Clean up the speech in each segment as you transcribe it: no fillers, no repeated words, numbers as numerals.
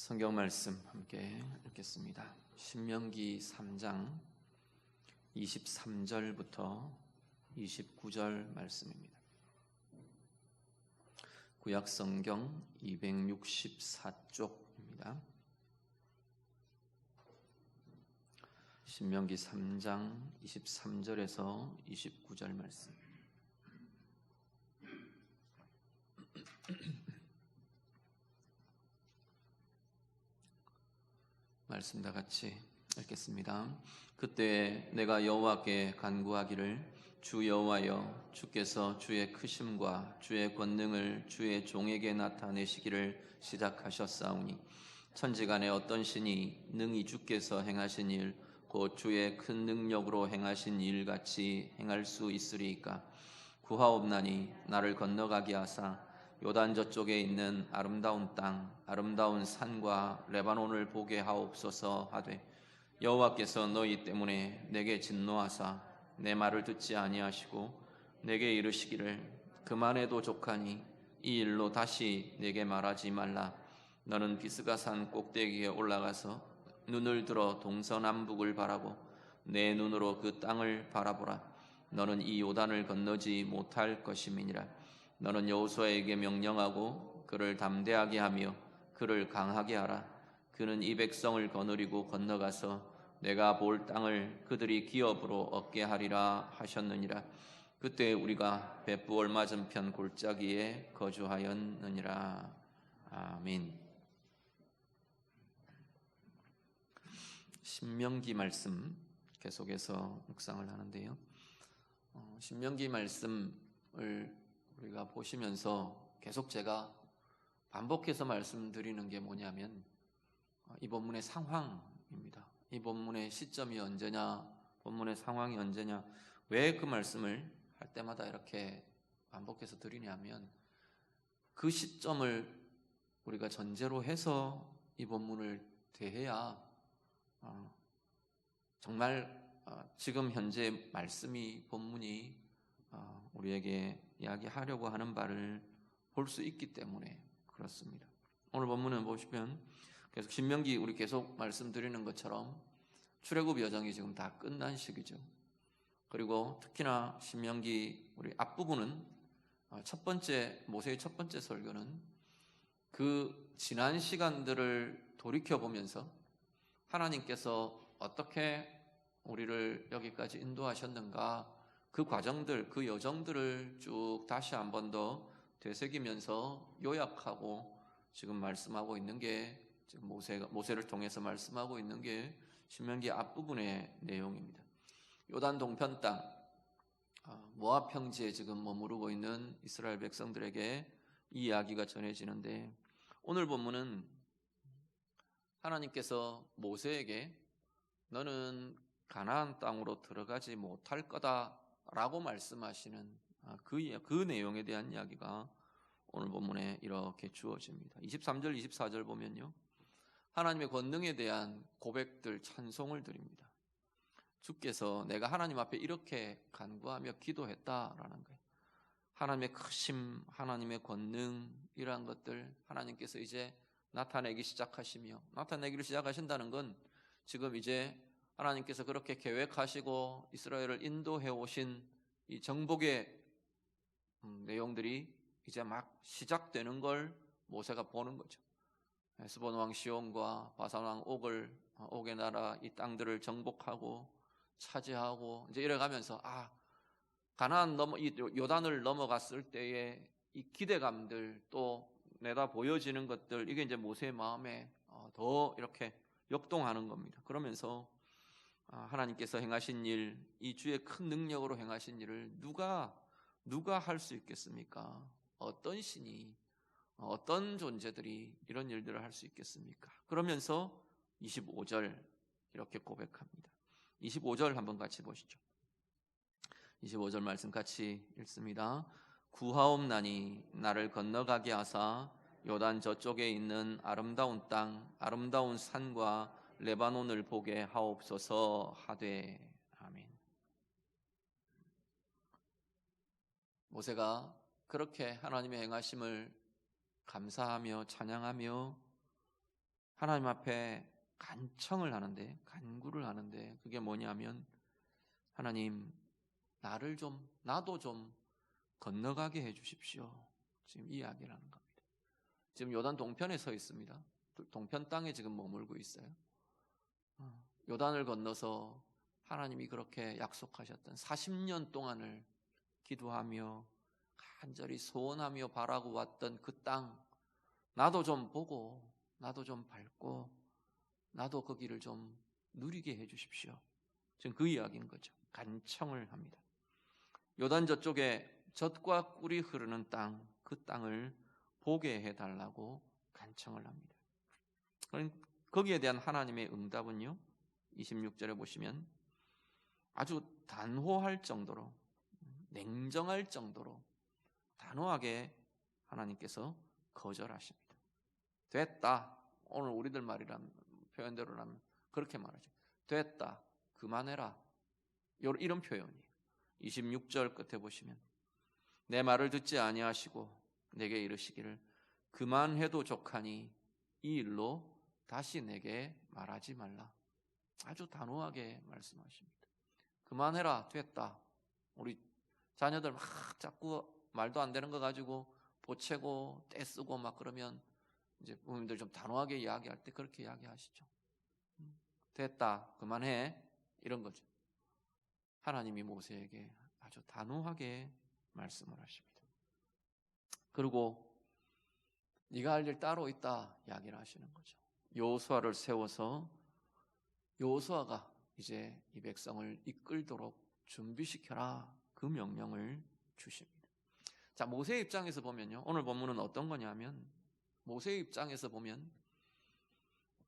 성경 말씀 함께 읽겠습니다. 신명기 3장 23절부터 29절 말씀입니다. 구약 성경 264쪽입니다. 신명기 3장 23절에서 29절 말씀. 말씀 다 같이 읽겠습니다. 그때 내가 여호와께 간구하기를 주 여호와여, 주께서 주의 크심과 주의 권능을 주의 종에게 나타내시기를 시작하셨사오니 천지간에 어떤 신이 능히 주께서 행하신 일 곧 주의 큰 능력으로 행하신 일 같이 행할 수 있으리이까? 구하옵나니 나를 건너가게 하사 요단 저쪽에 있는 아름다운 땅, 아름다운 산과 레바논을 보게 하옵소서 하되, 여호와께서 너희 때문에 내게 진노하사 내 말을 듣지 아니하시고 내게 이르시기를 그만해도 족하니 이 일로 다시 내게 말하지 말라. 너는 비스가산 꼭대기에 올라가서 눈을 들어 동서남북을 바라고 내 눈으로 그 땅을 바라보라. 너는 이 요단을 건너지 못할 것임이니라. 너는 여호수아에게 명령하고 그를 담대하게 하며 그를 강하게 하라. 그는 이 백성을 거느리고 건너가서 내가 볼 땅을 그들이 기업으로 얻게 하리라 하셨느니라. 그때 우리가 벳부올 맞은편 골짜기에 거주하였느니라. 아멘. 신명기 말씀 계속해서 묵상을 하는데요. 신명기 말씀을 우리가 보시면서 계속 제가 반복해서 말씀드리는 게 뭐냐면 이 본문의 상황입니다. 이 본문의 시점이 언제냐, 본문의 상황이 언제냐, 왜 그 말씀을 할 때마다 이렇게 반복해서 드리냐면 그 시점을 우리가 전제로 해서 이 본문을 대해야 정말 지금 현재 말씀이 본문이 우리에게 이야기하려고 하는 바를 볼 수 있기 때문에 그렇습니다. 오늘 본문은 보시면 계속 신명기 우리 계속 말씀드리는 것처럼 출애굽 여정이 지금 다 끝난 시기죠. 그리고 특히나 신명기 우리 앞부분은 첫 번째 모세의 첫 번째 설교는 그 지난 시간들을 돌이켜보면서 하나님께서 어떻게 우리를 여기까지 인도하셨는가, 그 과정들, 그 여정들을 쭉 다시 한 번 더 되새기면서 요약하고 지금 말씀하고 있는 게, 지금 모세를 통해서 말씀하고 있는 게 신명기 앞부분의 내용입니다. 요단 동편 땅, 모압 평지에 지금 머무르고 있는 이스라엘 백성들에게 이 이야기가 전해지는데, 오늘 본문은 하나님께서 모세에게 너는 가나안 땅으로 들어가지 못할 거다라고 말씀하시는 그 내용에 대한 이야기가 오늘 본문에 이렇게 주어집니다. 23절, 24절 보면요, 하나님의 권능에 대한 고백들, 찬송을 드립니다. 주께서 내가 하나님 앞에 이렇게 간구하며 기도했다라는 거예요. 하나님의 크심, 하나님의 권능, 이러한 것들 하나님께서 이제 나타내기 시작하시며, 나타내기를 시작하신다는 건 지금 이제 하나님께서 그렇게 계획하시고 이스라엘을 인도해 오신 이 정복의 내용들이 이제 막 시작되는 걸 모세가 보는 거죠. 스본 왕 시온과 바산 왕 옥의 나라 이 땅들을 정복하고 차지하고 이제 이래가면서 가나안 이 요단을 넘어갔을 때의 이 기대감들, 또 내다 보여지는 것들, 이게 이제 모세의 마음에 더 이렇게 역동하는 겁니다. 그러면서 하나님께서 행하신 일, 이 주의 큰 능력으로 행하신 일을 누가 할 수 있겠습니까? 어떤 신이, 어떤 존재들이 이런 일들을 할 수 있겠습니까? 그러면서 25절 이렇게 고백합니다. 25절 한번 같이 보시죠. 25절 말씀 같이 읽습니다. 구하옵나니 나를 건너가게 하사 요단 저쪽에 있는 아름다운 땅, 아름다운 산과 레바논을 보게 하옵소서 하되. 아멘. 모세가 그렇게 하나님의 행하심을 감사하며 찬양하며 하나님 앞에 간청을 하는데, 간구를 하는데, 그게 뭐냐면 하나님, 나도 좀 건너가게 해주십시오. 지금 이야기를 하는 겁니다. 지금 요단 동편에 서 있습니다. 동편 땅에 지금 머물고 있어요. 요단을 건너서 하나님이 그렇게 약속하셨던 40년 동안을 기도하며 간절히 소원하며 바라고 왔던 그 땅, 나도 좀 보고, 나도 좀 밟고, 나도 그 길을 좀 누리게 해주십시오. 지금 그 이야기인 거죠. 간청을 합니다. 요단 저쪽에 젖과 꿀이 흐르는 땅, 그 땅을 보게 해달라고 간청을 합니다. 거기에 대한 하나님의 응답은요, 26절에 보시면 아주 단호할 정도로, 냉정할 정도로 단호하게 하나님께서 거절하십니다. 됐다. 오늘 우리들 말이라면, 표현대로라면 그렇게 말하죠. 됐다. 그만해라. 이런 표현이에요. 26절 끝에 보시면 내 말을 듣지 아니하시고 내게 이르시기를 그만해도 족하니 이 일로 다시 내게 말하지 말라. 아주 단호하게 말씀하십니다. 그만해라. 됐다. 우리 자녀들 막 자꾸 말도 안 되는 거 가지고 보채고 떼쓰고 막 그러면 이제 부모님들 좀 단호하게 이야기할 때 그렇게 이야기하시죠. 됐다. 그만해. 이런 거죠. 하나님이 모세에게 아주 단호하게 말씀을 하십니다. 그리고 네가 할 일 따로 있다 이야기를 하시는 거죠. 여호수아를 세워서 여호수아가 이제 이 백성을 이끌도록 준비시켜라, 그 명령을 주십니다. 자, 모세의 입장에서 보면요, 오늘 본문은 어떤 거냐면 모세의 입장에서 보면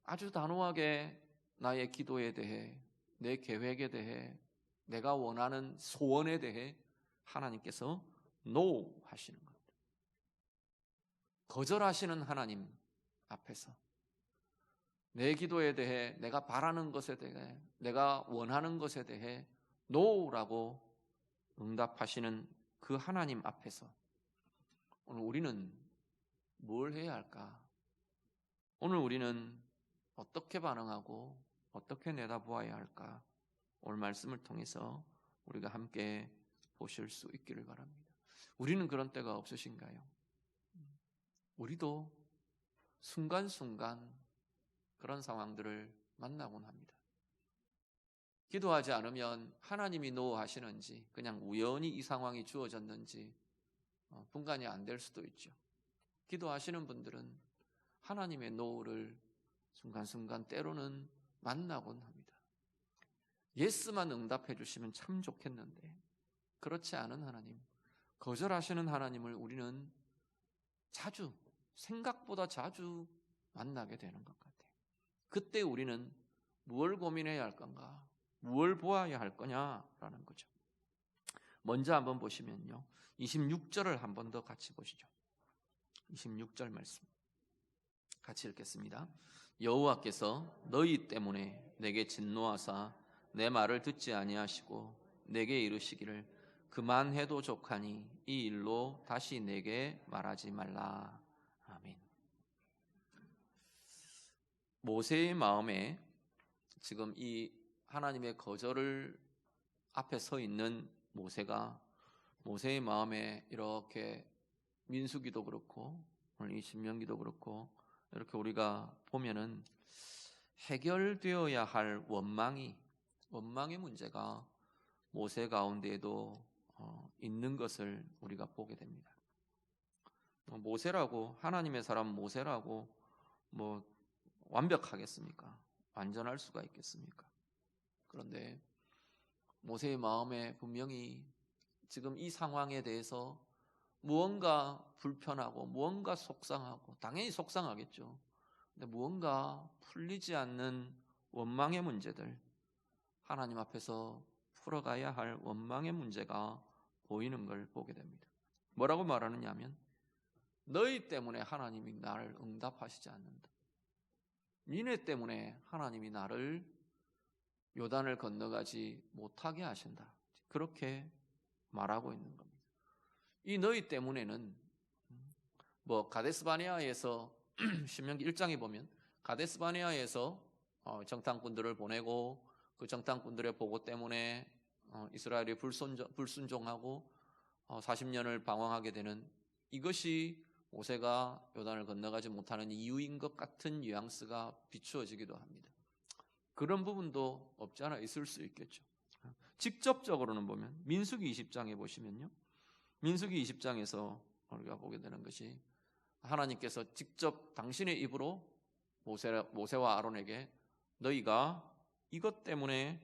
아주 단호하게 나의 기도에 대해, 내 계획에 대해, 내가 원하는 소원에 대해 하나님께서 NO 하시는 겁니다. 거절하시는 하나님 앞에서 내 기도에 대해, 내가 바라는 것에 대해, 내가 원하는 것에 대해 NO라고 응답하시는 그 하나님 앞에서 오늘 우리는 뭘 해야 할까? 오늘 우리는 어떻게 반응하고 어떻게 내다보아야 할까? 오늘 말씀을 통해서 우리가 함께 보실 수 있기를 바랍니다. 우리는 그런 때가 없으신가요? 우리도 순간순간 그런 상황들을 만나곤 합니다. 기도하지 않으면 하나님이 노하시는지, 그냥 우연히 이 상황이 주어졌는지 분간이 안 될 수도 있죠. 기도하시는 분들은 하나님의 노를 순간순간 때로는 만나곤 합니다. 예스만 응답해 주시면 참 좋겠는데 그렇지 않은 하나님, 거절하시는 하나님을 우리는 자주, 생각보다 자주 만나게 되는 것 같아요. 그때 우리는 무엇을 고민해야 할 건가? 무엇을 보아야 할 거냐라는 거죠. 먼저 한번 보시면요, 26절을 한 번 더 같이 보시죠. 26절 말씀 같이 읽겠습니다. 여호와께서 너희 때문에 내게 진노하사 내 말을 듣지 아니하시고 내게 이르시기를 그만해도 족하니 이 일로 다시 내게 말하지 말라. 아멘. 모세의 마음에 지금 이 하나님의 거절을 앞에 서 있는 모세의 마음에 이렇게 민수기도 그렇고 오늘 이 신명기도 그렇고 이렇게 우리가 보면은 해결되어야 할 원망의 문제가 모세 가운데에도 있는 것을 우리가 보게 됩니다. 모세라고, 하나님의 사람 모세라고 뭐 완벽하겠습니까? 완전할 수가 있겠습니까? 그런데 모세의 마음에 분명히 지금 이 상황에 대해서 무언가 불편하고 무언가 속상하고, 당연히 속상하겠죠. 근데 무언가 풀리지 않는 원망의 문제들, 하나님 앞에서 풀어가야 할 원망의 문제가 보이는 걸 보게 됩니다. 뭐라고 말하느냐 하면 너희 때문에 하나님이 나를 응답하시지 않는다. 니네 때문에 하나님이 나를 요단을 건너가지 못하게 하신다. 그렇게 말하고 있는 겁니다. 이 너희 때문에는 뭐 가데스 바네아에서 신명기 1장에 보면 가데스바네아에서 정탐꾼들을 보내고 그 정탐꾼들의 보고 때문에 이스라엘이 불순종하고 40년을 방황하게 되는, 이것이 모세가 요단을 건너가지 못하는 이유인 것 같은 뉘앙스가 비추어지기도 합니다. 그런 부분도 없지 않아 있을 수 있겠죠. 직접적으로는 보면 민수기 20장에 보시면요, 민수기 20장에서 우리가 보게 되는 것이 하나님께서 직접 당신의 입으로 모세와 아론에게 너희가 이것 때문에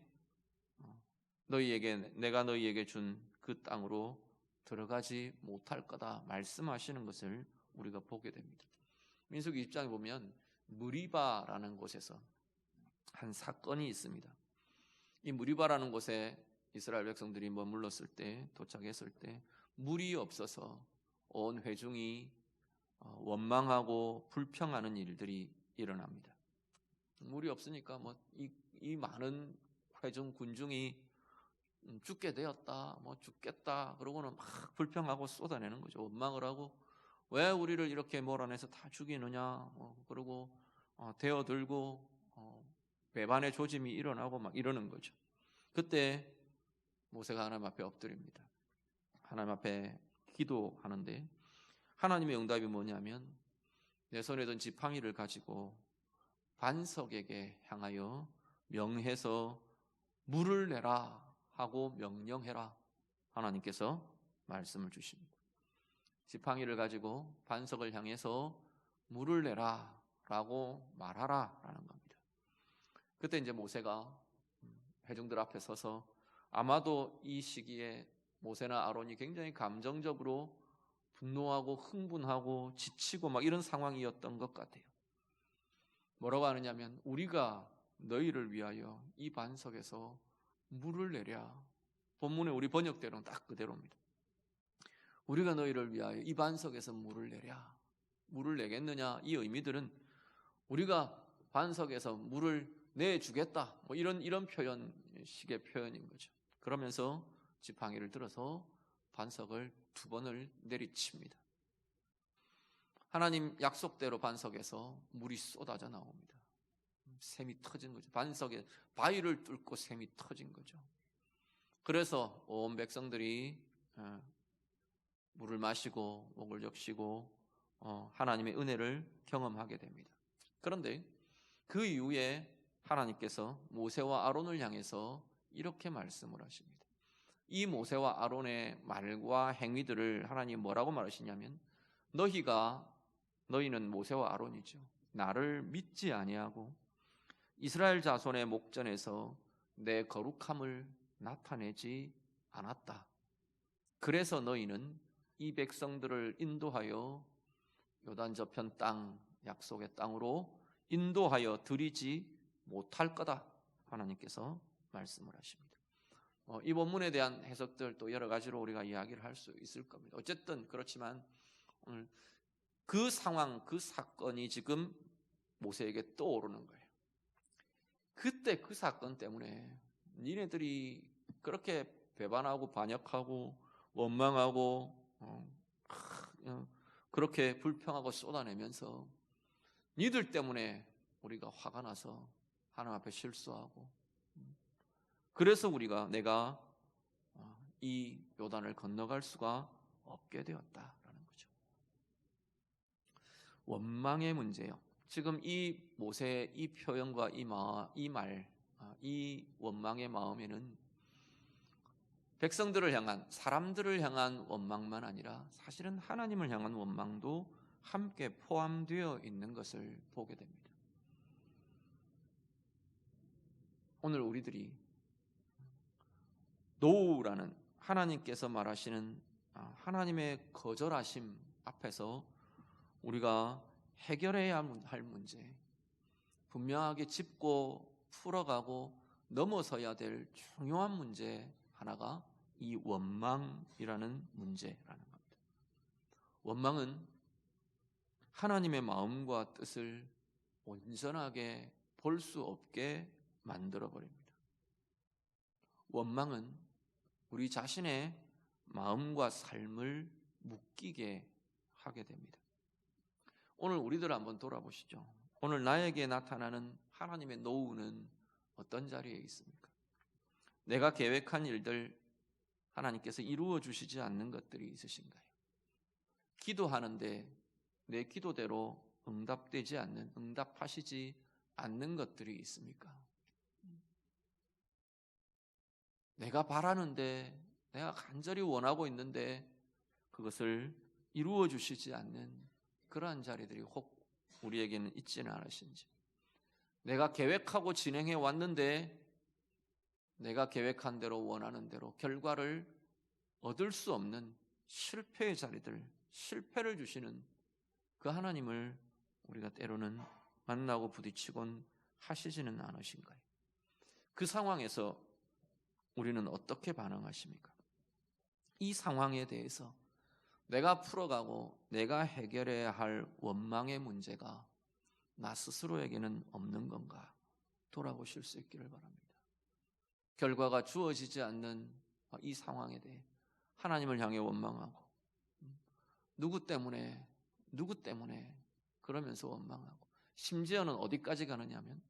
내가 너희에게 준 그 땅으로 들어가지 못할 거다 말씀하시는 것을 우리가 보게 됩니다. 민수기 20장에 보면 무리바라는 곳에서 한 사건이 있습니다. 이 무리바라는 곳에 이스라엘 백성들이 머물렀을 때, 도착했을 때 물이 없어서 온 회중이 원망하고 불평하는 일들이 일어납니다. 물이 없으니까 이 많은 회중 군중이 죽게 되었다, 죽겠다, 그러고는 막 불평하고 쏟아내는 거죠. 원망을 하고 왜 우리를 이렇게 몰아내서 다 죽이느냐, 그러고 대어들고 배반의 조짐이 일어나고 막 이러는 거죠. 그때 모세가 하나님 앞에 엎드립니다. 하나님 앞에 기도하는데 하나님의 응답이 뭐냐면 내 손에 든 지팡이를 가지고 반석에게 향하여 명해서 물을 내라 하고 명령해라. 하나님께서 말씀을 주십니다. 지팡이를 가지고 반석을 향해서 물을 내라 라고 말하라 라는 겁니다. 그때 이제 모세가 회중들 앞에 서서, 아마도 이 시기에 모세나 아론이 굉장히 감정적으로 분노하고 흥분하고 지치고 막 이런 상황이었던 것 같아요. 뭐라고 하느냐면 우리가 너희를 위하여 이 반석에서 물을 내랴. 본문에 우리 번역대로는 딱 그대로입니다. 우리가 너희를 위하여 이 반석에서 물을 내랴. 물을 내겠느냐, 이 의미들은 우리가 반석에서 물을 내주겠다, 이런 식의 표현인 거죠. 그러면서 지팡이를 들어서 반석을 2번을 내리칩니다. 하나님 약속대로 반석에서 물이 쏟아져 나옵니다. 샘이 터진 거죠. 반석에 바위를 뚫고 샘이 터진 거죠. 그래서 온 백성들이 물을 마시고 목을 적시고 하나님의 은혜를 경험하게 됩니다. 그런데 그 이후에 하나님께서 모세와 아론을 향해서 이렇게 말씀을 하십니다. 이 모세와 아론의 말과 행위들을 하나님이 뭐라고 말하시냐면 너희는 모세와 아론이죠. 나를 믿지 아니하고 이스라엘 자손의 목전에서 내 거룩함을 나타내지 않았다. 그래서 너희는 이 백성들을 인도하여 요단 저편 땅, 약속의 땅으로 인도하여 들이지 못할 거다. 하나님께서 말씀을 하십니다. 이 본문에 대한 해석들 또 여러 가지로 우리가 이야기를 할 수 있을 겁니다. 어쨌든 그렇지만 오늘 그 상황, 그 사건이 지금 모세에게 떠오르는 거예요. 그때 그 사건 때문에 니네들이 그렇게 배반하고 반역하고 원망하고 그렇게 불평하고 쏟아내면서 니들 때문에 우리가 화가 나서 하나님 앞에 실수하고, 그래서 내가 이 요단을 건너갈 수가 없게 되었다라는 거죠. 원망의 문제요. 지금 이 모세의 이 표현과 이 원망의 마음에는 백성들을 향한, 사람들을 향한 원망만 아니라 사실은 하나님을 향한 원망도 함께 포함되어 있는 것을 보게 됩니다. 오늘 우리들이 노우라는 하나님께서 말하시는 하나님의 거절하심 앞에서 우리가 해결해야 할 문제, 분명하게 짚고 풀어가고 넘어서야 될 중요한 문제 하나가 이 원망이라는 문제라는 겁니다. 원망은 하나님의 마음과 뜻을 온전하게 볼 수 없게 만들어버립니다. 원망은 우리 자신의 마음과 삶을 묶이게 하게 됩니다. 오늘 우리들 한번 돌아보시죠. 오늘 나에게 나타나는 하나님의 노후는 어떤 자리에 있습니까? 내가 계획한 일들 하나님께서 이루어 주시지 않는 것들이 있으신가요? 기도하는데 내 기도대로 응답되지 않는, 응답하시지 않는 것들이 있습니까? 내가 바라는데, 내가 간절히 원하고 있는데 그것을 이루어 주시지 않는 그러한 자리들이 혹 우리에게는 있지는 않으신지, 내가 계획하고 진행해 왔는데 내가 계획한 대로 원하는 대로 결과를 얻을 수 없는 실패의 자리들, 실패를 주시는 그 하나님을 우리가 때로는 만나고 부딪히곤 하시지는 않으신가요? 그 상황에서 우리는 어떻게 반응하십니까? 이 상황에 대해서 내가 풀어가고 내가 해결해야 할 원망의 문제가 나 스스로에게는 없는 건가 돌아보실 수 있기를 바랍니다. 결과가 주어지지 않는 이 상황에 대해 하나님을 향해 원망하고 누구 때문에 그러면서 원망하고, 심지어는 어디까지 가느냐면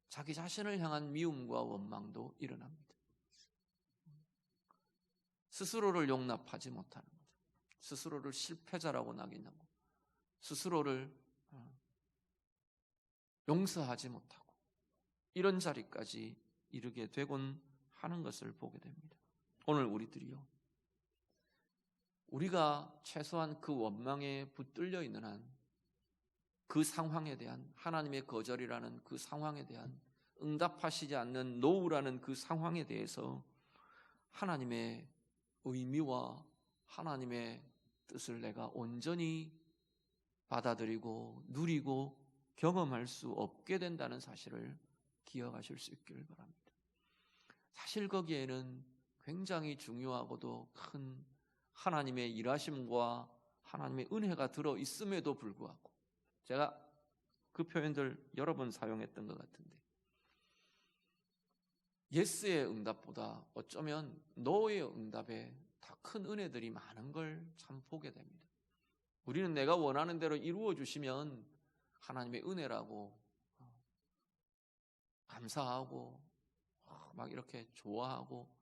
자기 자신을 향한 미움과 원망도 일어납니다. 스스로를 용납하지 못하는 거죠. 스스로를 실패자라고 낙인하고 스스로를 용서하지 못하고 이런 자리까지 이르게 되곤 하는 것을 보게 됩니다. 오늘 우리들이요, 우리가 최소한 그 원망에 붙들려 있는 한 그 상황에 대한 하나님의 거절이라는 그 상황에 대한, 응답하시지 않는 노후라는 그 상황에 대해서 하나님의 의미와 하나님의 뜻을 내가 온전히 받아들이고 누리고 경험할 수 없게 된다는 사실을 기억하실 수 있기를 바랍니다. 사실 거기에는 굉장히 중요하고도 큰 하나님의 일하심과 하나님의 은혜가 들어 있음에도 불구하고, 제가 그 표현들 여러 번 사용했던 것 같은데, 예스의 응답보다 어쩌면 노의 응답에 더 큰 은혜들이 많은 걸 참 보게 됩니다. 우리는 내가 원하는 대로 이루어 주시면 하나님의 은혜라고 감사하고 막 이렇게 좋아하고,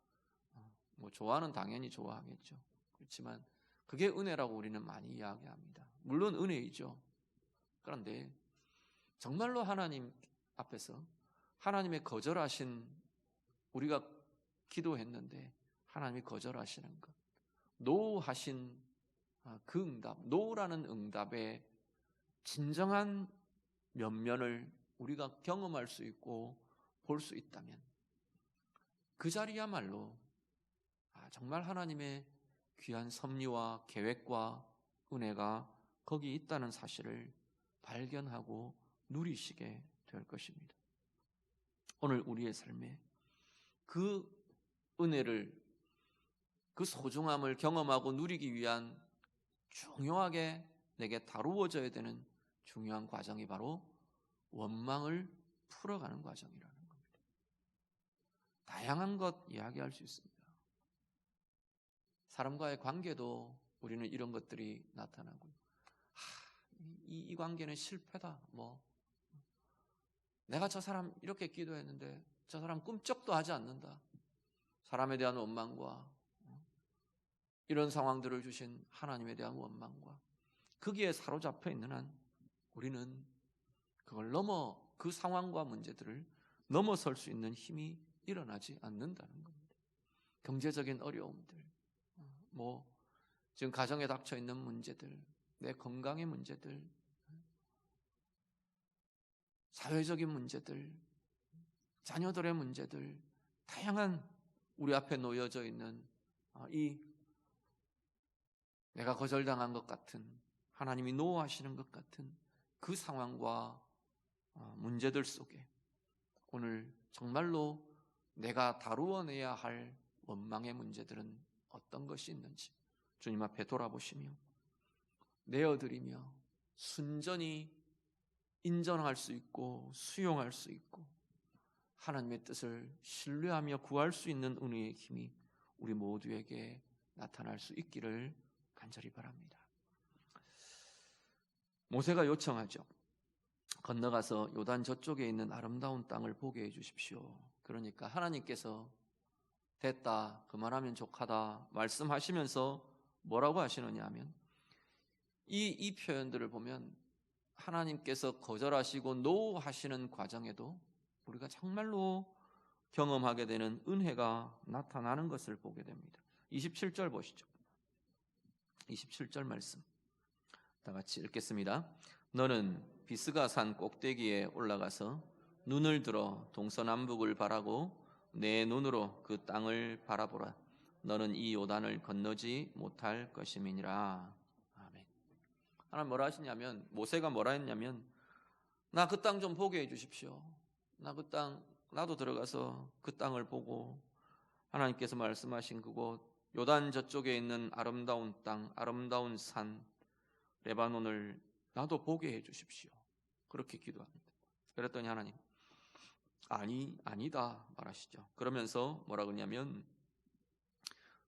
뭐 좋아는 당연히 좋아하겠죠. 그렇지만 그게 은혜라고 우리는 많이 이야기합니다. 물론 은혜이죠. 그런데 정말로 하나님 앞에서 하나님의 거절하신, 우리가 기도했는데 하나님이 거절하시는 것, 노하신 그 응답, 노라는 응답의 진정한 면면을 우리가 경험할 수 있고 볼 수 있다면 그 자리야말로 정말 하나님의 귀한 섭리와 계획과 은혜가 거기 있다는 사실을 발견하고 누리시게 될 것입니다. 오늘 우리의 삶에 그 은혜를, 그 소중함을 경험하고 누리기 위한 중요하게 내게 다루어져야 되는 중요한 과정이 바로 원망을 풀어가는 과정이라는 겁니다. 다양한 것 이야기할 수 있습니다. 사람과의 관계도 우리는 이런 것들이 나타나고요. 이 관계는 실패다. 내가 저 사람 이렇게 기도했는데 저 사람 꿈쩍도 하지 않는다. 사람에 대한 원망과 이런 상황들을 주신 하나님에 대한 원망과 거기에 사로잡혀 있는 한 우리는 그걸 그 상황과 문제들을 넘어설 수 있는 힘이 일어나지 않는다는 겁니다. 경제적인 어려움들, 지금 가정에 닥쳐 있는 문제들, 내 건강의 문제들, 사회적인 문제들, 자녀들의 문제들, 다양한 우리 앞에 놓여져 있는 이 내가 거절당한 것 같은, 하나님이 노하시는 것 같은 그 상황과 문제들 속에 오늘 정말로 내가 다루어내야 할 원망의 문제들은 어떤 것이 있는지 주님 앞에 돌아보시며 내어드리며 순전히 인정할 수 있고 수용할 수 있고 하나님의 뜻을 신뢰하며 구할 수 있는 은혜의 힘이 우리 모두에게 나타날 수 있기를 간절히 바랍니다. 모세가 요청하죠. 건너가서 요단 저쪽에 있는 아름다운 땅을 보게 해주십시오. 그러니까 하나님께서 됐다, 그만하면 족하다 말씀하시면서 뭐라고 하시느냐 하면 이 표현들을 보면 하나님께서 거절하시고 노 하시는 과정에도 우리가 정말로 경험하게 되는 은혜가 나타나는 것을 보게 됩니다. 27절 보시죠. 27절 말씀 다 같이 읽겠습니다. 너는 비스가 산 꼭대기에 올라가서 눈을 들어 동서남북을 바라고 내 눈으로 그 땅을 바라보라. 너는 이 요단을 건너지 못할 것임이니라. 아멘. 하나님 뭐라 하시냐면, 모세가 뭐라 했냐면, 나 그 땅 좀 보게 해주십시오. 나 그 땅, 나도 들어가서 그 땅을 보고 하나님께서 말씀하신 그곳 요단 저쪽에 있는 아름다운 땅, 아름다운 산 레바논을 나도 보게 해주십시오. 그렇게 기도합니다. 그랬더니 하나님 아니다 말하시죠. 그러면서 뭐라 그러냐면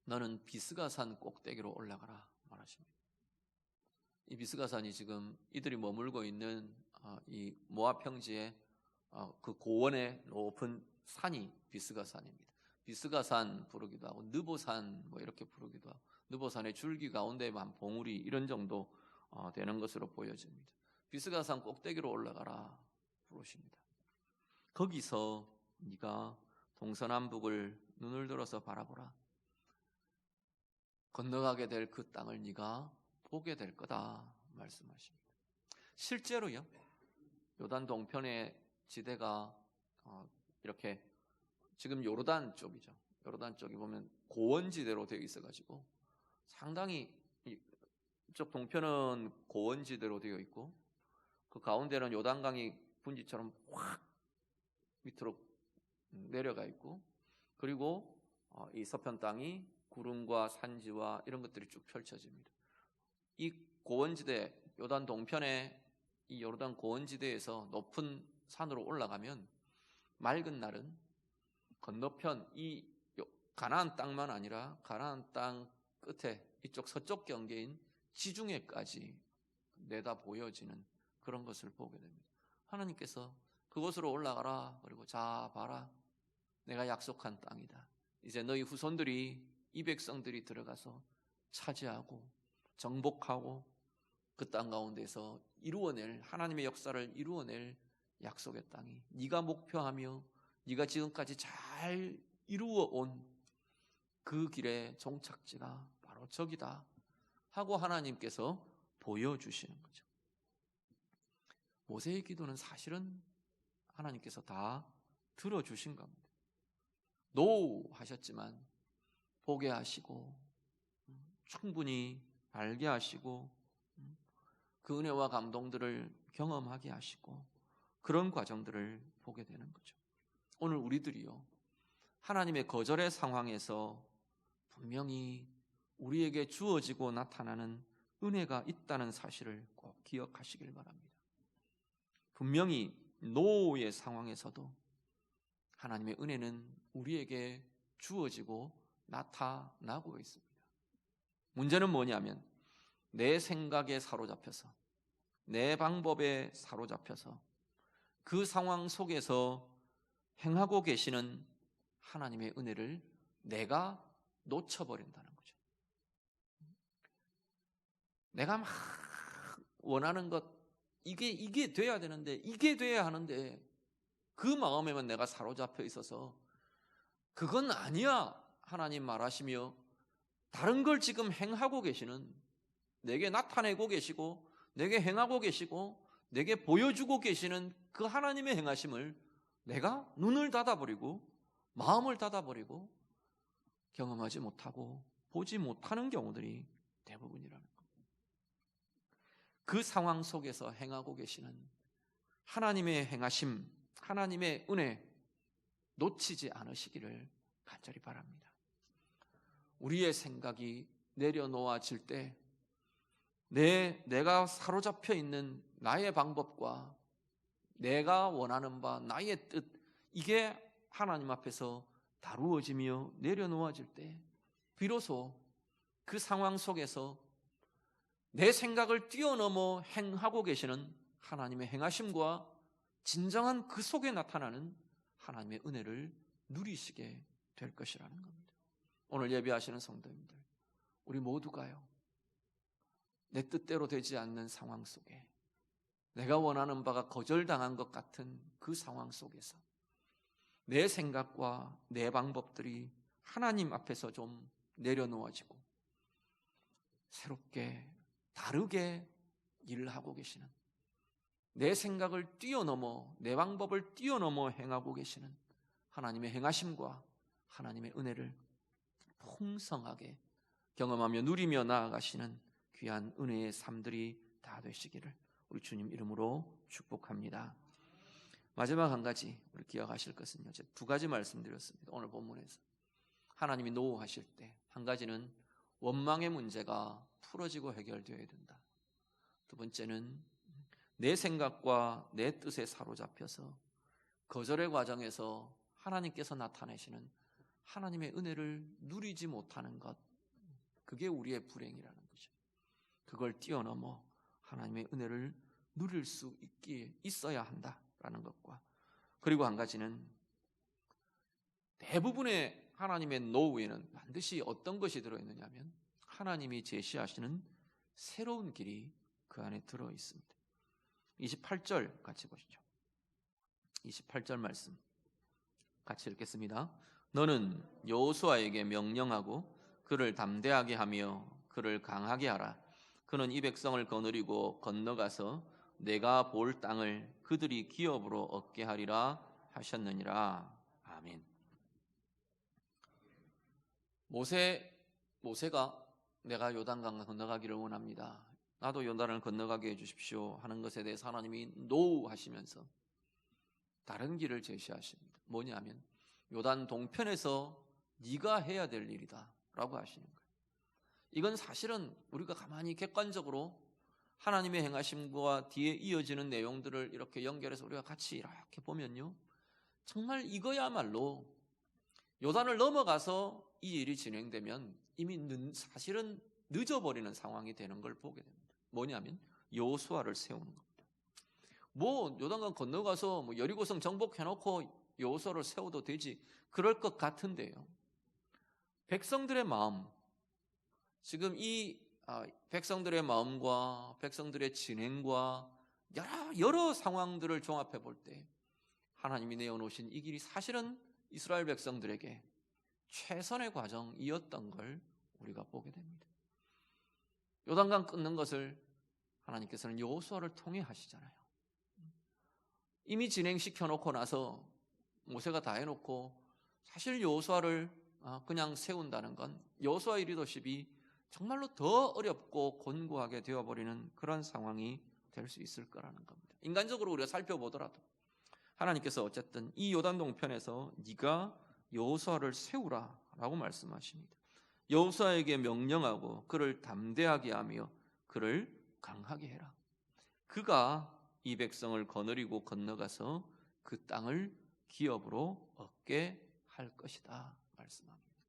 너는 비스가산 꼭대기로 올라가라 말하십니다. 이 비스가산이 지금 이들이 머물고 있는 이 모압 평지의 그 고원의 높은 산이 비스가산입니다. 비스가산 부르기도 하고 느보산 뭐 이렇게 부르기도 하고, 느보산의 줄기 가운데만 봉우리 이런 정도 되는 것으로 보여집니다. 비스가산 꼭대기로 올라가라 부르십니다. 거기서 네가 동서남북을 눈을 들어서 바라보라. 건너가게 될 그 땅을 네가 보게 될 거다 말씀하십니다. 실제로요, 요단 동편의 지대가 이렇게 지금 요르단 쪽이죠. 요르단 쪽이 보면 고원지대로 되어 있어가지고 상당히 이쪽 동편은 고원지대로 되어 있고 그 가운데는 요단강이 분지처럼 확 밑으로 내려가 있고, 그리고 이 서편 땅이 구름과 산지와 이런 것들이 쭉 펼쳐집니다. 이 고원지대, 요단 동편의 이 요르단 고원지대에서 높은 산으로 올라가면 맑은 날은 건너편 이 가나안 땅만 아니라 가나안 땅 끝에 이쪽 서쪽 경계인 지중해까지 내다 보여지는 그런 것을 보게 됩니다. 하나님께서 그곳으로 올라가라. 그리고 자 봐라, 내가 약속한 땅이다. 이제 너희 후손들이, 이 백성들이 들어가서 차지하고 정복하고 그 땅 가운데서 이루어낼, 하나님의 역사를 이루어낼 약속의 땅이 네가 목표하며 네가 지금까지 잘 이루어온 그 길의 종착지가 바로 저기다 하고 하나님께서 보여주시는 거죠. 모세의 기도는 사실은 하나님께서 다 들어주신 겁니다. 노 하셨지만 보게 하시고 충분히 알게 하시고 그 은혜와 감동들을 경험하게 하시고 그런 과정들을 보게 되는 거죠. 오늘 우리들이요, 하나님의 거절의 상황에서 분명히 우리에게 주어지고 나타나는 은혜가 있다는 사실을 꼭 기억하시길 바랍니다. 분명히 노의 상황에서도 하나님의 은혜는 우리에게 주어지고 나타나고 있습니다. 문제는 뭐냐면 내 생각에 사로잡혀서, 내 방법에 사로잡혀서 그 상황 속에서 행하고 계시는 하나님의 은혜를 내가 놓쳐버린다는 거죠. 내가 막 원하는 것, 이게 돼야 되는데, 이게 돼야 하는데 그 마음에만 내가 사로잡혀 있어서 그건 아니야 하나님 말하시며 다른 걸 지금 행하고 계시는, 내게 나타내고 계시고 내게 행하고 계시고 내게 보여주고 계시는 그 하나님의 행하심을 내가 눈을 닫아버리고 마음을 닫아버리고 경험하지 못하고 보지 못하는 경우들이 대부분이라는 겁니다. 그 상황 속에서 행하고 계시는 하나님의 행하심, 하나님의 은혜 놓치지 않으시기를 간절히 바랍니다. 우리의 생각이 내려놓아질 때 내가 사로잡혀 있는 나의 방법과 내가 원하는 바, 나의 뜻, 이게 하나님 앞에서 다루어지며 내려놓아질 때 비로소 그 상황 속에서 내 생각을 뛰어넘어 행하고 계시는 하나님의 행하심과 진정한 그 속에 나타나는 하나님의 은혜를 누리시게 될 것이라는 겁니다. 오늘 예배하시는 성도님들, 우리 모두가요, 내 뜻대로 되지 않는 상황 속에, 내가 원하는 바가 거절당한 것 같은 그 상황 속에서 내 생각과 내 방법들이 하나님 앞에서 좀 내려놓아지고 새롭게 다르게 일을 하고 계시는, 내 생각을 뛰어넘어, 내 방법을 뛰어넘어 행하고 계시는 하나님의 행하심과 하나님의 은혜를 풍성하게 경험하며 누리며 나아가시는 귀한 은혜의 삶들이 다 되시기를 우리 주님 이름으로 축복합니다. 마지막 한 가지 우리 기억하실 것은요, 제가 두 가지 말씀드렸습니다. 오늘 본문에서 하나님이 노하실 때 한 가지는 원망의 문제가 풀어지고 해결되어야 된다. 두 번째는 내 생각과 내 뜻에 사로잡혀서 거절의 과정에서 하나님께서 나타내시는 하나님의 은혜를 누리지 못하는 것, 그게 우리의 불행이라는 거죠. 그걸 뛰어넘어 하나님의 은혜를 누릴 수 있어야 한다라는 것과, 그리고 한 가지는 대부분의 하나님의 노후에는 반드시 어떤 것이 들어있느냐 하면 하나님이 제시하시는 새로운 길이 그 안에 들어있습니다. 28절 같이 보시죠. 28절 말씀 같이 읽겠습니다. 너는 여호수아에게 명령하고 그를 담대하게 하며 그를 강하게 하라. 그는 이 백성을 거느리고 건너가서 내가 볼 땅을 그들이 기업으로 얻게 하리라 하셨느니라. 아멘. 모세가 내가 요단강 건너가기를 원합니다, 나도 요단을 건너가게 해주십시오 하는 것에 대해서 하나님이 노하시면서 다른 길을 제시하십니다. 뭐냐면 요단 동편에서 네가 해야 될 일이다 라고 하시는 거예요. 이건 사실은 우리가 가만히 객관적으로 하나님의 행하심과 뒤에 이어지는 내용들을 이렇게 연결해서 우리가 같이 이렇게 보면요, 정말 이거야말로 요단을 넘어가서 이 일이 진행되면 이미 사실은 늦어버리는 상황이 되는 걸 보게 됩니다. 뭐냐면 여호수아를 세우는 겁니다. 요단강 건너가서 여리고성 정복해놓고 여호수아를 세워도 되지, 그럴 것 같은데요, 백성들의 마음, 지금 이 백성들의 마음과 백성들의 진행과 여러 상황들을 종합해 볼 때 하나님이 내어놓으신 이 길이 사실은 이스라엘 백성들에게 최선의 과정이었던 걸 우리가 보게 됩니다. 요단강 끊는 것을 하나님께서는 여호수아를 통해 하시잖아요. 이미 진행시켜 놓고 나서 모세가 다 해놓고 사실 여호수아를 그냥 세운다는 건 여호수아 리더십이 정말로 더 어렵고 곤고하게 되어버리는 그런 상황이 될 수 있을 거라는 겁니다. 인간적으로 우리가 살펴보더라도 하나님께서 어쨌든 이 요단 동편에서 네가 여호수아를 세우라 라고 말씀하십니다. 여호수아에게 명령하고 그를 담대하게 하며 그를 강하게 해라. 그가 이 백성을 거느리고 건너가서 그 땅을 기업으로 얻게 할 것이다 말씀합니다.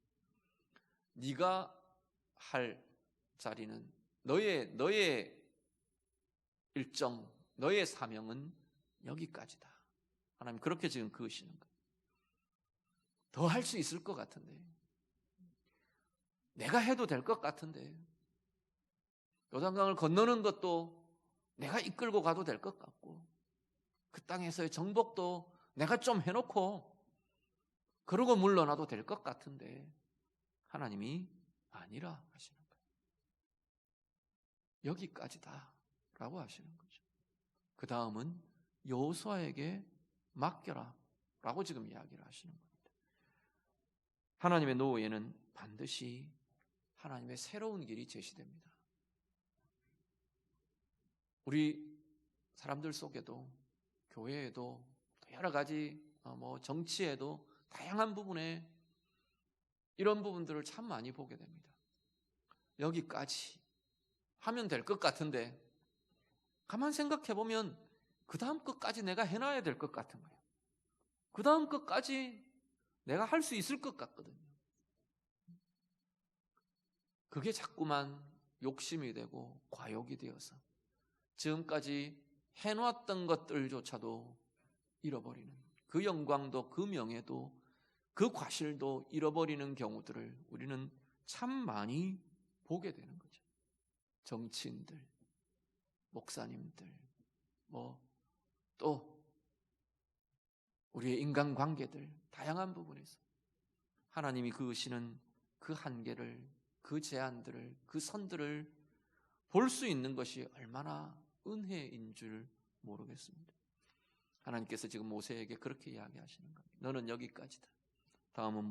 네가 할 자리는 너의 일정, 너의 사명은 여기까지다. 하나님 그렇게 지금 그으시는 거예요. 더 할 수 있을 것 같은데, 내가 해도 될 것 같은데, 요단강을 건너는 것도 내가 이끌고 가도 될 것 같고, 그 땅에서의 정복도 내가 좀 해놓고 그러고 물러나도 될 것 같은데 하나님이 아니라 하시는 거예요. 여기까지다 라고 하시는 거죠. 그 다음은 여호수아에게 맡겨라 라고 지금 이야기를 하시는 겁니다. 하나님의 노후에는 반드시 하나님의 새로운 길이 제시됩니다. 우리 사람들 속에도, 교회에도, 여러 가지 정치에도 다양한 부분에 이런 부분들을 참 많이 보게 됩니다. 여기까지 하면 될 것 같은데 가만 생각해 보면 그 다음 것까지 내가 해놔야 될 것 같은 거예요. 그 다음 것까지 내가 할 수 있을 것 같거든요. 그게 자꾸만 욕심이 되고 과욕이 되어서 지금까지 해놓았던 것들조차도 잃어버리는, 그 영광도 그 명예도 그 과실도 잃어버리는 경우들을 우리는 참 많이 보게 되는 거죠. 정치인들, 목사님들, 또 우리의 인간관계들, 다양한 부분에서 하나님이 그으시는 그 한계를, 그 제한들을, 그 선들을 볼 수 있는 것이 얼마나 은혜인 줄 모르겠습니다. 하나님께서 지금 모세에게 그렇게 이야기하시는 겁니다. 너는 여기까지다. 다음은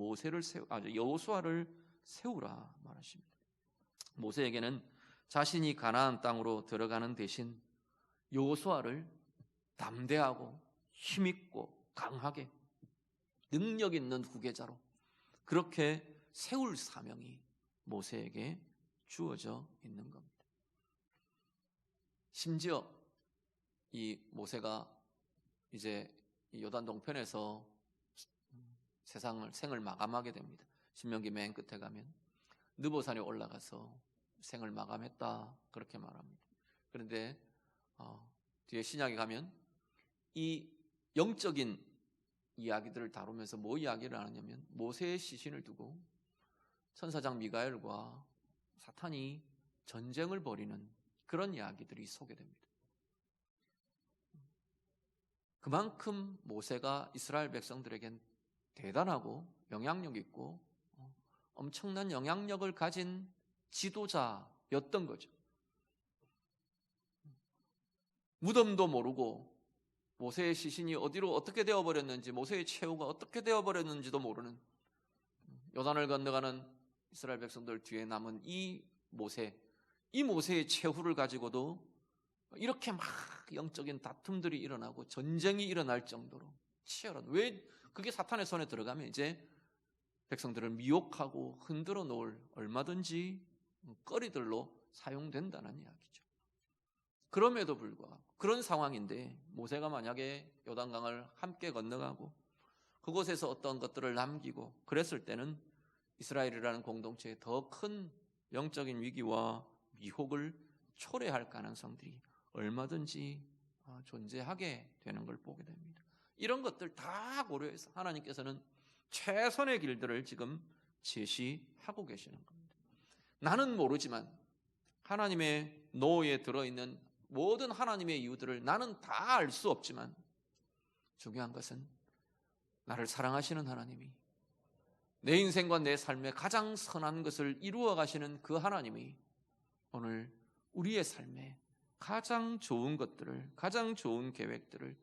여호수아를 세우라 말하십니다. 모세에게는 자신이 가나안 땅으로 들어가는 대신 여호수아를 담대하고 힘있고 강하게 능력 있는 후계자로 그렇게 세울 사명이 모세에게 주어져 있는 겁니다. 심지어 이 모세가 이제 요단 동편에서 생을 마감하게 됩니다. 신명기 맨 끝에 가면 느보산에 올라가서 생을 마감했다 그렇게 말합니다. 그런데 뒤에 신약에 가면 이 영적인 이야기들을 다루면서 뭐 이야기를 하느냐면 모세의 시신을 두고 천사장 미가엘과 사탄이 전쟁을 벌이는 그런 이야기들이 소개됩니다. 그만큼 모세가 이스라엘 백성들에겐 대단하고 영향력 있고 엄청난 영향력을 가진 지도자였던 거죠. 무덤도 모르고 모세의 시신이 어디로 어떻게 되어버렸는지, 모세의 최후가 어떻게 되어버렸는지도 모르는, 요단을 건너가는 이스라엘 백성들 뒤에 남은 이 모세의 최후를 가지고도 이렇게 막 영적인 다툼들이 일어나고 전쟁이 일어날 정도로 치열한, 왜 그게 사탄의 손에 들어가면 이제 백성들을 미혹하고 흔들어 놓을 얼마든지 거리들로 사용된다는 이야기죠. 그럼에도 불구하고 그런 상황인데 모세가 만약에 요단강을 함께 건너가고 그곳에서 어떤 것들을 남기고 그랬을 때는 이스라엘이라는 공동체에 더 큰 영적인 위기와 미혹을 초래할 가능성들이 얼마든지 존재하게 되는 걸 보게 됩니다. 이런 것들 다 고려해서 하나님께서는 최선의 길들을 지금 제시하고 계시는 겁니다. 나는 모르지만 하나님의 노에 들어있는 모든 하나님의 이유들을 나는 다 알 수 없지만 중요한 것은 나를 사랑하시는 하나님이, 내 인생과 내 삶에 가장 선한 것을 이루어 가시는 그 하나님이 오늘 우리의 삶에 가장 좋은 것들을, 가장 좋은 계획들을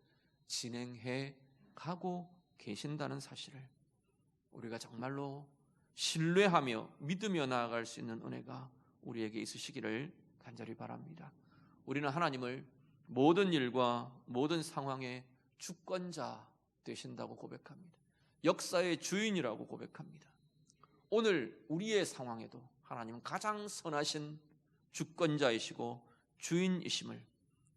진행해 가고 계신다는 사실을 우리가 정말로 신뢰하며 믿으며 나아갈 수 있는 은혜가 우리에게 있으시기를 간절히 바랍니다. 우리는 하나님을 모든 일과 모든 상황의 주권자 되신다고 고백합니다. 역사의 주인이라고 고백합니다. 오늘 우리의 상황에도 하나님은 가장 선하신 주권자이시고 주인이심을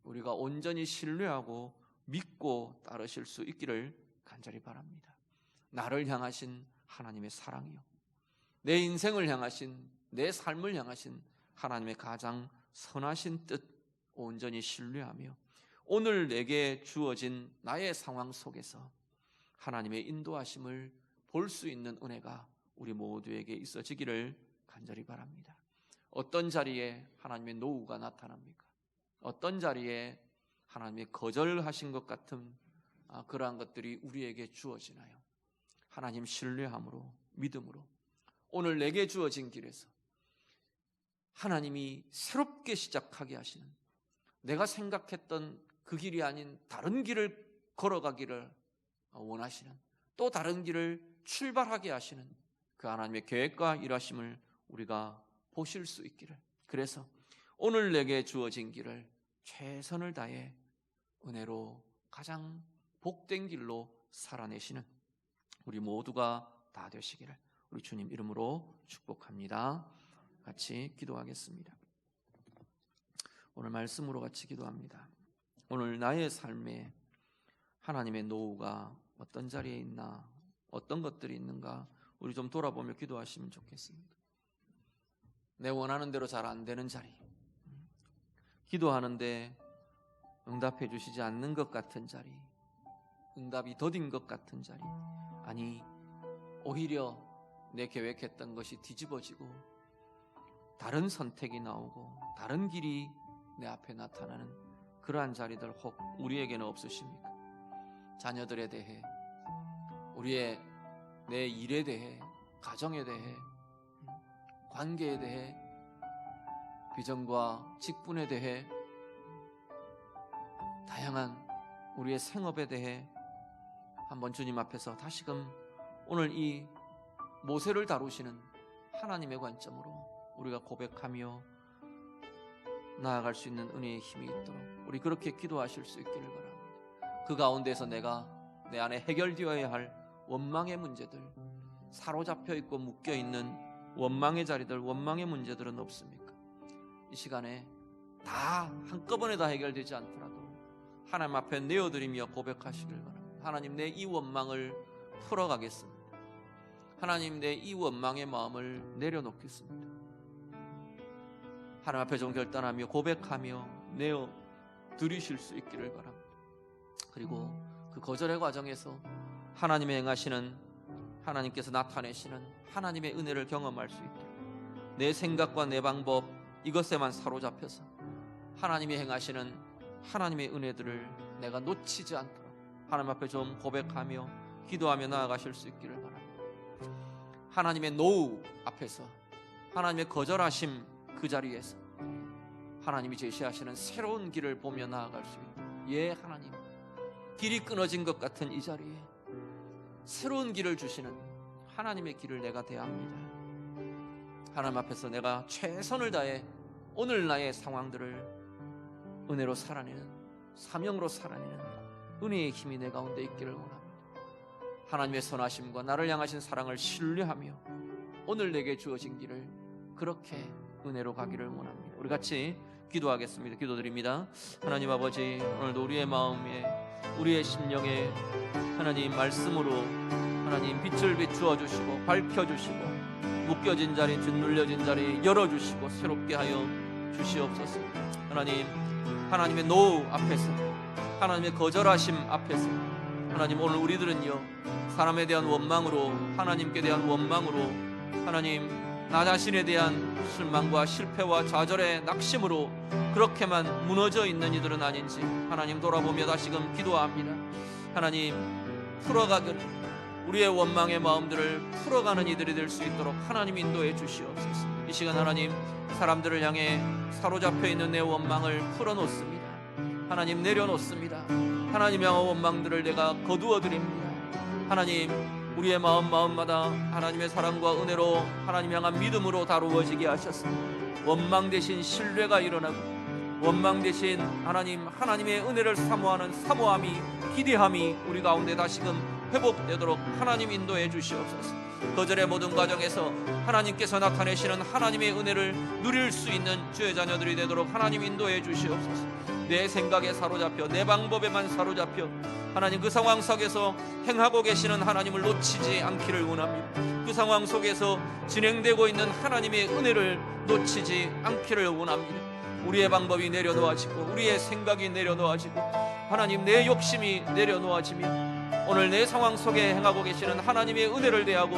우리가 온전히 신뢰하고 믿고 따르실 수 있기를 간절히 바랍니다. 나를 향하신 하나님의 사랑이요, 내 인생을 향하신, 내 삶을 향하신 하나님의 가장 선하신 뜻 온전히 신뢰하며 오늘 내게 주어진 나의 상황 속에서 하나님의 인도하심을 볼 수 있는 은혜가 우리 모두에게 있어지기를 간절히 바랍니다. 어떤 자리에 하나님의 노후가 나타납니까? 어떤 자리에 하나님의 거절하신 것 같은 그러한 것들이 우리에게 주어지나요? 하나님 신뢰함으로, 믿음으로 오늘 내게 주어진 길에서 하나님이 새롭게 시작하게 하시는, 내가 생각했던 그 길이 아닌 다른 길을 걸어가기를 원하시는, 또 다른 길을 출발하게 하시는 그 하나님의 계획과 일하심을 우리가 보실 수 있기를, 그래서 오늘 내게 주어진 길을 최선을 다해 은혜로 가장 복된 길로 살아내시는 우리 모두가 다 되시기를 우리 주님 이름으로 축복합니다. 같이 기도하겠습니다. 오늘 말씀으로 같이 기도합니다. 오늘 나의 삶에 하나님의 노후가 어떤 자리에 있나, 어떤 것들이 있는가 우리 좀 돌아보며 기도하시면 좋겠습니다. 내 원하는 대로 잘 안 되는 자리, 기도하는데 응답해 주시지 않는 것 같은 자리, 응답이 더딘 것 같은 자리, 아니 오히려 내 계획했던 것이 뒤집어지고 다른 선택이 나오고 다른 길이 내 앞에 나타나는 그러한 자리들 혹 우리에게는 없으십니까? 자녀들에 대해, 우리의 내 일에 대해, 가정에 대해, 관계에 대해, 비전과 직분에 대해, 다양한 우리의 생업에 대해 한번 주님 앞에서 다시금 오늘 이 모세를 다루시는 하나님의 관점으로 우리가 고백하며 나아갈 수 있는 은혜의 힘이 있도록 우리 그렇게 기도하실 수 있기를 바랍니다. 그 가운데서 내가 내 안에 해결되어야 할 원망의 문제들, 사로잡혀 있고 묶여 있는 원망의 자리들, 원망의 문제들은 없습니까? 이 시간에 다 한꺼번에 다 해결되지 않더라도 하나님 앞에 내어드리며 고백하시길 바랍니다. 하나님, 내 이 원망을 풀어가겠습니다. 하나님, 내 이 원망의 마음을 내려놓겠습니다. 하나님 앞에 좀 결단하며 고백하며 내어드리실 수 있기를 바랍니다. 그리고 그 거절의 과정에서 하나님의 행하시는, 하나님께서 나타내시는 하나님의 은혜를 경험할 수 있도록 내 생각과 내 방법 이것에만 사로잡혀서 하나님이 행하시는 하나님의 은혜들을 내가 놓치지 않도록 하나님 앞에 좀 고백하며 기도하며 나아가실 수 있기를 바랍니다. 하나님의 노우 앞에서, 하나님의 거절하심 그 자리에서 하나님이 제시하시는 새로운 길을 보며 나아갈 수 있도록, 예 하나님, 길이 끊어진 것 같은 이 자리에 새로운 길을 주시는 하나님의 길을 내가 대합니다. 하나님 앞에서 내가 최선을 다해 오늘 나의 상황들을 은혜로 살아내는, 사명으로 살아내는 은혜의 힘이 내 가운데 있기를 원합니다. 하나님의 선하심과 나를 향하신 사랑을 신뢰하며 오늘 내게 주어진 길을 그렇게 은혜로 가기를 원합니다. 우리 같이 기도하겠습니다. 기도드립니다. 하나님 아버지, 오늘도 우리의 마음에, 우리의 심령에 하나님 말씀으로 하나님 빛을 비추어 주시고 밝혀주시고 묶여진 자리, 짓눌려진 자리 열어주시고 새롭게 하여 주시옵소서. 하나님, 하나님의 노우 앞에서, 하나님의 거절하심 앞에서 하나님, 오늘 우리들은요 사람에 대한 원망으로, 하나님께 대한 원망으로, 하나님 나 자신에 대한 실망과 실패와 좌절의 낙심으로 그렇게만 무너져 있는 이들은 아닌지 하나님 돌아보며 다시금 기도합니다. 하나님, 풀어가는 우리의 원망의 마음들을 풀어가는 이들이 될 수 있도록 하나님 인도해 주시옵소서. 이 시간 하나님, 사람들을 향해 사로잡혀 있는 내 원망을 풀어놓습니다. 하나님, 내려놓습니다. 하나님 향한 원망들을 내가 거두어 드립니다. 하나님, 우리의 마음마다 하나님의 사랑과 은혜로 하나님 향한 믿음으로 다루어지게 하셨습니다. 원망 대신 신뢰가 일어나고, 원망 대신 하나님의 은혜를 사모하는 사모함이, 기대함이 우리 가운데 다시금 회복되도록 하나님 인도해 주시옵소서. 거절의 모든 과정에서 하나님께서 나타내시는 하나님의 은혜를 누릴 수 있는 주의 자녀들이 되도록 하나님 인도해 주시옵소서. 내 생각에 사로잡혀, 내 방법에만 사로잡혀 하나님 그 상황 속에서 행하고 계시는 하나님을 놓치지 않기를 원합니다. 그 상황 속에서 진행되고 있는 하나님의 은혜를 놓치지 않기를 원합니다. 우리의 방법이 내려놓아지고, 우리의 생각이 내려놓아지고, 하나님 내 욕심이 내려놓아지며 오늘 내 상황 속에 행하고 계시는 하나님의 은혜를 대하고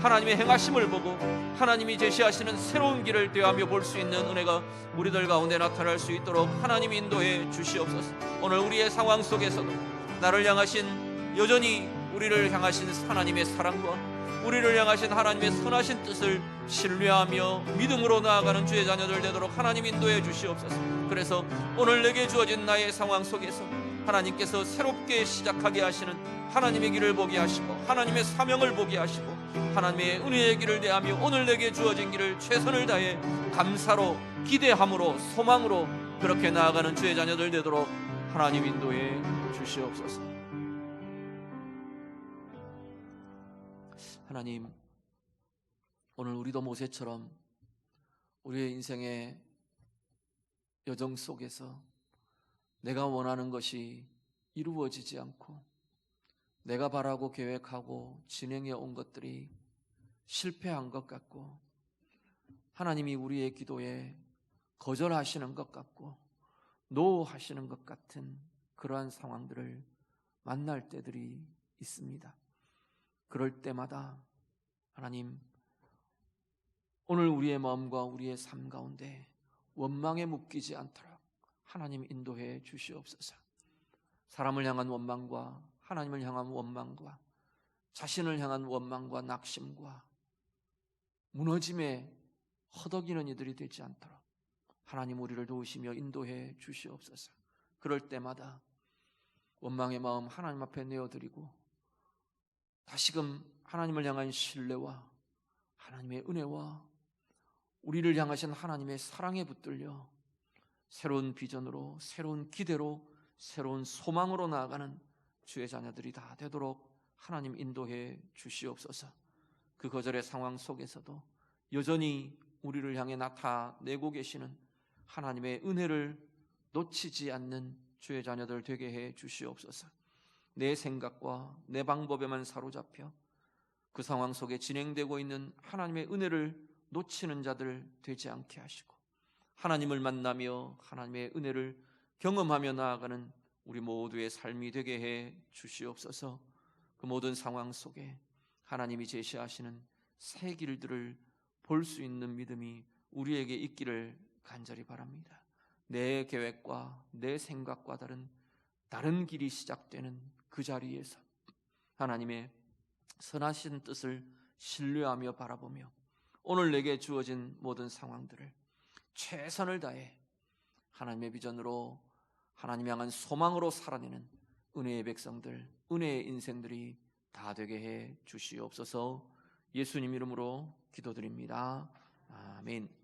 하나님의 행하심을 보고 하나님이 제시하시는 새로운 길을 대하며 볼 수 있는 은혜가 우리들 가운데 나타날 수 있도록 하나님 인도해 주시옵소서. 오늘 우리의 상황 속에서도 나를 향하신, 여전히 우리를 향하신 하나님의 사랑과 우리를 향하신 하나님의 선하신 뜻을 신뢰하며 믿음으로 나아가는 주의 자녀들 되도록 하나님 인도해 주시옵소서. 그래서 오늘 내게 주어진 나의 상황 속에서 하나님께서 새롭게 시작하게 하시는 하나님의 길을 보게 하시고, 하나님의 사명을 보게 하시고, 하나님의 은혜의 길을 대하며 오늘 내게 주어진 길을 최선을 다해 감사로, 기대함으로, 소망으로 그렇게 나아가는 주의 자녀들 되도록 하나님 인도해 주시옵소서. 하나님, 오늘 우리도 모세처럼 우리의 인생의 여정 속에서 내가 원하는 것이 이루어지지 않고 내가 바라고 계획하고 진행해 온 것들이 실패한 것 같고 하나님이 우리의 기도에 거절하시는 것 같고 노하시는 것 같은 그러한 상황들을 만날 때들이 있습니다. 그럴 때마다 하나님, 오늘 우리의 마음과 우리의 삶 가운데 원망에 묶이지 않도록 하나님 인도해 주시옵소서. 사람을 향한 원망과 하나님을 향한 원망과 자신을 향한 원망과 낙심과 무너짐에 허덕이는 이들이 되지 않도록 하나님 우리를 도우시며 인도해 주시옵소서. 그럴 때마다 원망의 마음 하나님 앞에 내어드리고 다시금 하나님을 향한 신뢰와 하나님의 은혜와 우리를 향하신 하나님의 사랑에 붙들려 새로운 비전으로, 새로운 기대로, 새로운 소망으로 나아가는 주의 자녀들이 다 되도록 하나님 인도해 주시옵소서. 그 거절의 상황 속에서도 여전히 우리를 향해 나타내고 계시는 하나님의 은혜를 놓치지 않는 주의 자녀들 되게 해 주시옵소서. 내 생각과 내 방법에만 사로잡혀 그 상황 속에 진행되고 있는 하나님의 은혜를 놓치는 자들 되지 않게 하시고 하나님을 만나며 하나님의 은혜를 경험하며 나아가는 우리 모두의 삶이 되게 해 주시옵소서. 그 모든 상황 속에 하나님이 제시하시는 새 길들을 볼 수 있는 믿음이 우리에게 있기를 간절히 바랍니다. 내 계획과 내 생각과 다른 길이 시작되는 그 자리에서 하나님의 선하신 뜻을 신뢰하며 바라보며 오늘 내게 주어진 모든 상황들을 최선을 다해 하나님의 비전으로 하나님 향한 소망으로 살아내는 은혜의 백성들, 은혜의 인생들이 다 되게 해 주시옵소서. 예수님 이름으로 기도드립니다. 아멘.